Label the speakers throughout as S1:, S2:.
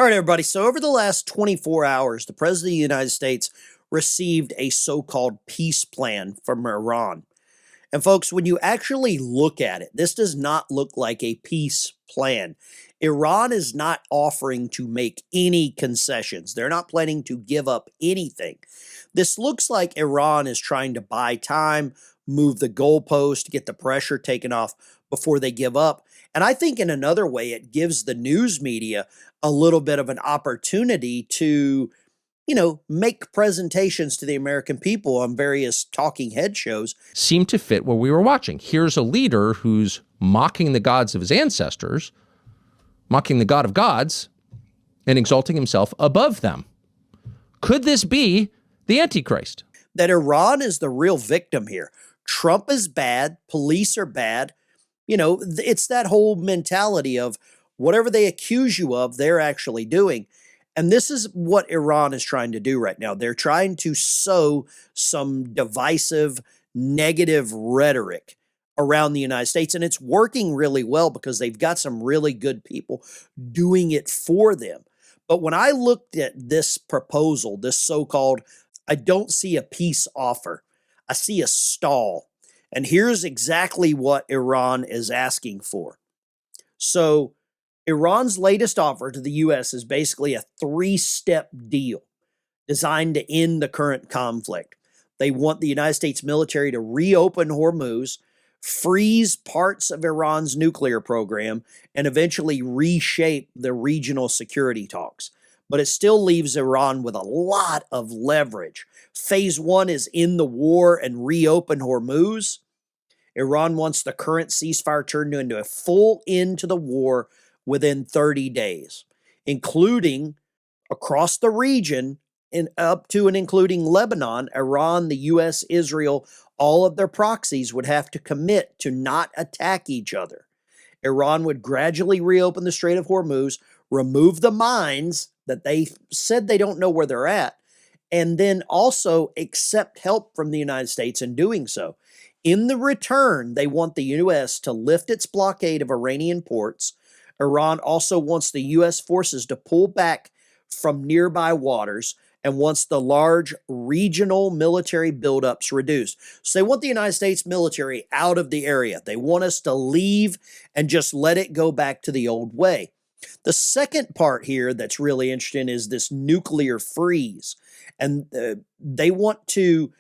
S1: right, everybody. So over the last 24 hours, the President of the United States received a so-called peace plan from Iran. And folks, when you actually look at it, this does not look like a peace plan. Iran is not offering to make any concessions. They're not planning to give up anything. This looks like Iran is trying to buy time, move the goalpost, get the pressure taken off before they give up. And I think in another way, it gives the news media a little bit of an opportunity to make presentations to the American people on various talking head shows.
S2: Seem to fit what we were watching. Here's a leader who's mocking the gods of his ancestors, mocking the God of gods, and exalting himself above them. Could this be the Antichrist?
S1: That Iran is the real victim here. Trump is bad. Police are bad. It's that whole mentality of whatever they accuse you of, they're actually doing. And this is what Iran is trying to do right now. They're trying to sow some divisive, negative rhetoric around the United States. And it's working really well because they've got some really good people doing it for them. But when I looked at this proposal, this so-called, I don't see a peace offer. I see a stall. And here's exactly what Iran is asking for. So Iran's latest offer to the U.S. is basically a three-step deal designed to end the current conflict. They want the United States military to reopen Hormuz, freeze parts of Iran's nuclear program, and eventually reshape the regional security talks. But it still leaves Iran with a lot of leverage. Phase one is end the war and reopen Hormuz. Iran wants the current ceasefire turned into a full end to the war within 30 days, including across the region and up to and including Lebanon, Iran, the U.S., Israel, all of their proxies would have to commit to not attack each other. Iran would gradually reopen the Strait of Hormuz, remove the mines that they said they don't know where they're at, and then also accept help from the United States in doing so. In the return, they want the U.S. to lift its blockade of Iranian ports. Iran also wants the U.S. forces to pull back from nearby waters and wants the large regional military buildups reduced. So they want the United States military out of the area. They want us to leave and just let it go back to the old way. The second part here that's really interesting is this nuclear freeze. And they want to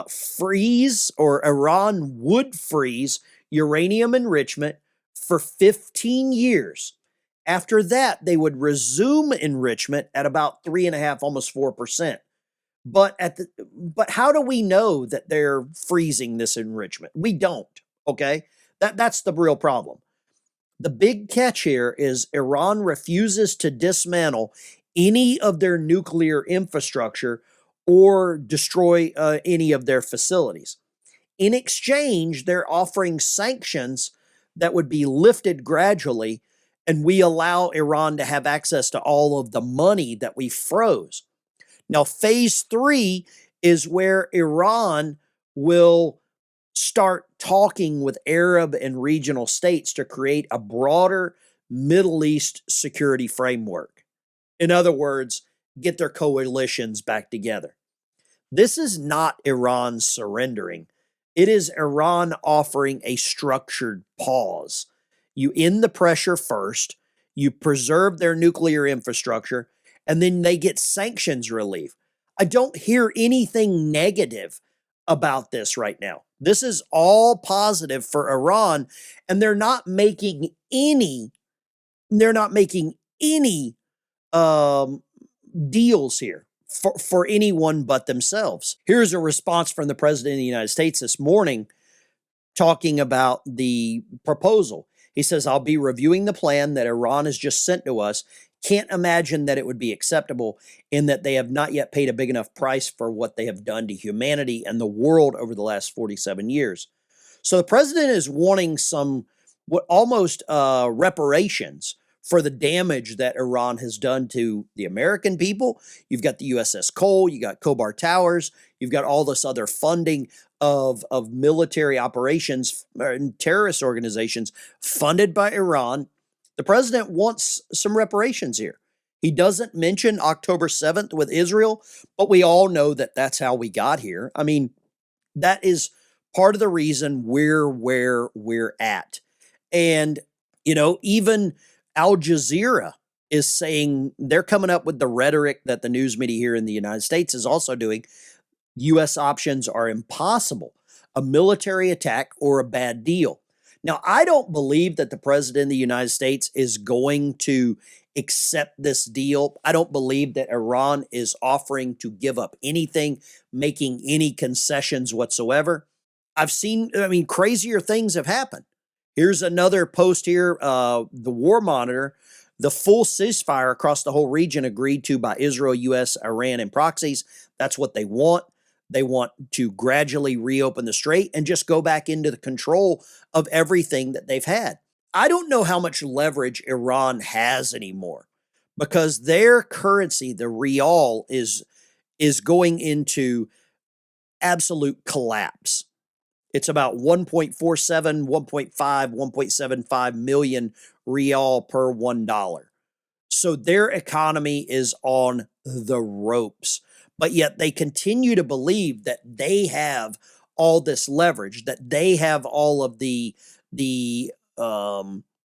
S1: freeze, or Iran would freeze, uranium enrichment for 15 years. After that, they would resume enrichment at about 3.5%, almost 4%. But how do we know that they're freezing this enrichment? We don't, okay? That's the real problem. The big catch here is Iran refuses to dismantle any of their nuclear infrastructure or destroy any of their facilities. In exchange, they're offering sanctions that would be lifted gradually, and we allow Iran to have access to all of the money that we froze. Now, phase three is where Iran will start talking with Arab and regional states to create a broader Middle East security framework. In other words, get their coalitions back together. This is not Iran surrendering. It is Iran offering a structured pause. You end the pressure first, you preserve their nuclear infrastructure, and then they get sanctions relief. I don't hear anything negative about this right now. This is all positive for Iran, and they're not making any deals here for anyone but themselves. Here's a response from the President of the United States this morning talking about the proposal. He says, "I'll be reviewing the plan that Iran has just sent to us. Can't imagine that it would be acceptable in that they have not yet paid a big enough price for what they have done to humanity and the world over the last 47 years. So the president is wanting some almost reparations for the damage that Iran has done to the American people. You've got the USS Cole, you got Khobar Towers, you've got all this other funding of military operations and terrorist organizations funded by Iran. The president wants some reparations here. He doesn't mention October 7th with Israel, but we all know that that's how we got here. I mean, that is part of the reason we're where we're at. And, even Al Jazeera is saying they're coming up with the rhetoric that the news media here in the United States is also doing. U.S. options are impossible, a military attack or a bad deal. Now, I don't believe that the president of the United States is going to accept this deal. I don't believe that Iran is offering to give up anything, making any concessions whatsoever. Crazier things have happened. Here's another post here. The War Monitor, the full ceasefire across the whole region agreed to by Israel, U.S., Iran, and proxies. That's what they want. They want to gradually reopen the strait and just go back into the control of everything that they've had. I don't know how much leverage Iran has anymore because their currency, the rial, is going into absolute collapse. It's about 1.47, 1.5, 1.75 million rial per $1. So their economy is on the ropes. But yet they continue to believe that they have all this leverage, that they have all of the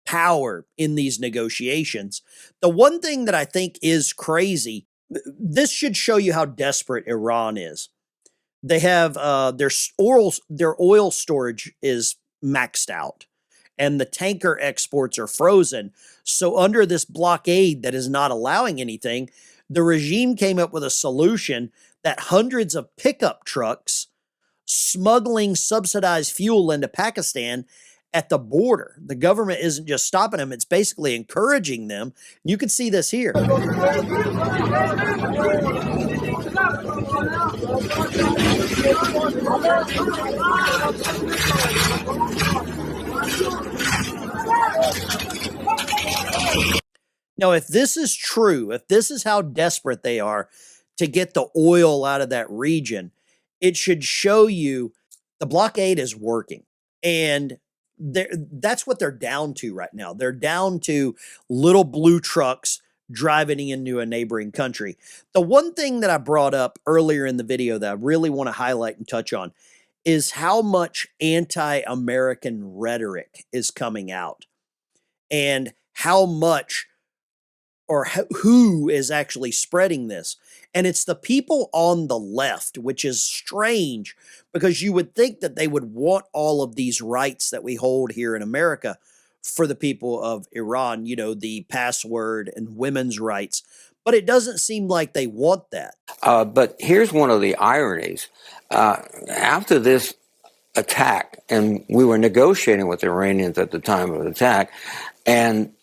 S1: power in these negotiations. The one thing that I think is crazy, this should show you how desperate Iran is. They have their oil storage is maxed out, and the tanker exports are frozen. So under this blockade that is not allowing anything, the regime came up with a solution that hundreds of pickup trucks smuggling subsidized fuel into Pakistan at the border. The government isn't just stopping them, it's basically encouraging them. You can see this here. Now, if this is true, if this is how desperate they are to get the oil out of that region, it should show you the blockade is working. And that's what they're down to right now. They're down to little blue trucks driving into a neighboring country. The one thing that I brought up earlier in the video that I really want to highlight and touch on is how much anti-American rhetoric is coming out and how much or who is actually spreading this. And it's the people on the left, which is strange because you would think that they would want all of these rights that we hold here in America for the people of Iran, the password and women's rights. But it doesn't seem like they want that.
S3: But here's one of the ironies. After this attack, and we were negotiating with the Iranians at the time of the attack, and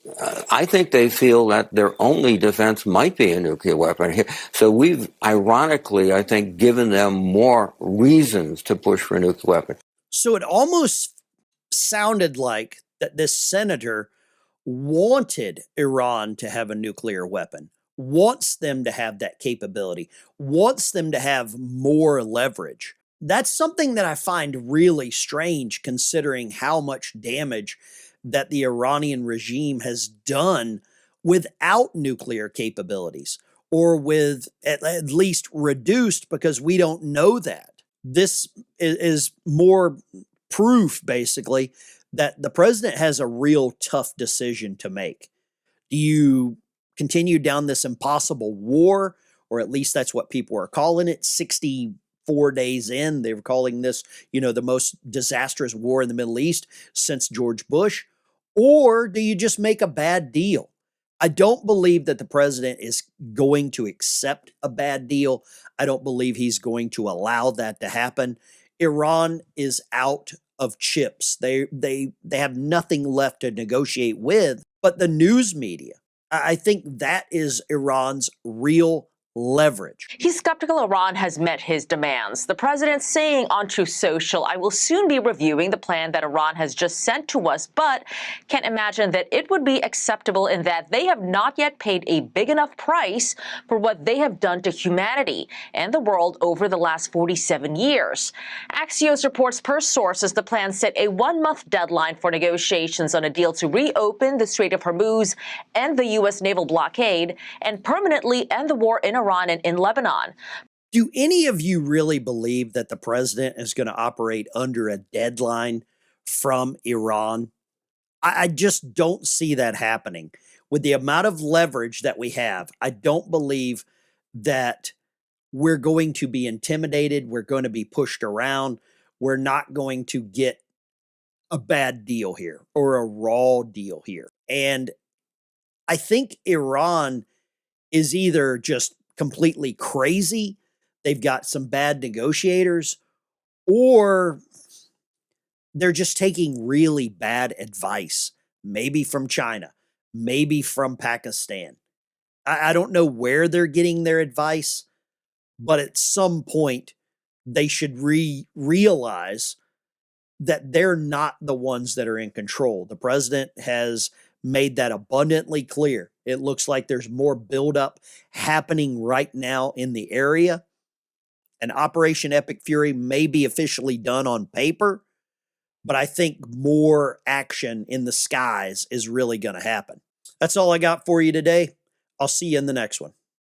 S3: I think they feel that their only defense might be a nuclear weapon. So we've, ironically, I think, given them more reasons to push for a nuclear weapon.
S1: So it almost sounded like that this senator wanted Iran to have a nuclear weapon, wants them to have that capability, wants them to have more leverage. That's something that I find really strange considering how much damage that the Iranian regime has done without nuclear capabilities or with at least reduced, because we don't know that. This is more proof, basically, that the president has a real tough decision to make. Do you continue down this impossible war, or at least that's what people are calling it, 64 days in, they were calling this, the most disastrous war in the Middle East since George Bush, or do you just make a bad deal? I don't believe that the president is going to accept a bad deal. I don't believe he's going to allow that to happen. Iran is out of chips. They have nothing left to negotiate with. But the news media, I think that is Iran's real leverage.
S4: He's skeptical Iran has met his demands. The president saying on Truth Social, "I will soon be reviewing the plan that Iran has just sent to us, but can't imagine that it would be acceptable in that they have not yet paid a big enough price for what they have done to humanity and the world over the last 47 years. Axios reports per sources the plan set a 1-month deadline for negotiations on a deal to reopen the Strait of Hormuz, end the U.S. naval blockade, and permanently end the war in Iran and in Lebanon.
S1: Do any of you really believe that the president is going to operate under a deadline from Iran? I just don't see that happening. With the amount of leverage that we have, I don't believe that we're going to be intimidated. We're going to be pushed around. We're not going to get a bad deal here or a raw deal here. And I think Iran is either just completely crazy, they've got some bad negotiators, or they're just taking really bad advice, maybe from China, maybe from Pakistan. I don't know where they're getting their advice, but at some point they should realize that they're not the ones that are in control. The president has made that abundantly clear. It looks like there's more buildup happening right now in the area. And Operation Epic Fury may be officially done on paper, but I think more action in the skies is really going to happen. That's all I got for you today. I'll see you in the next one.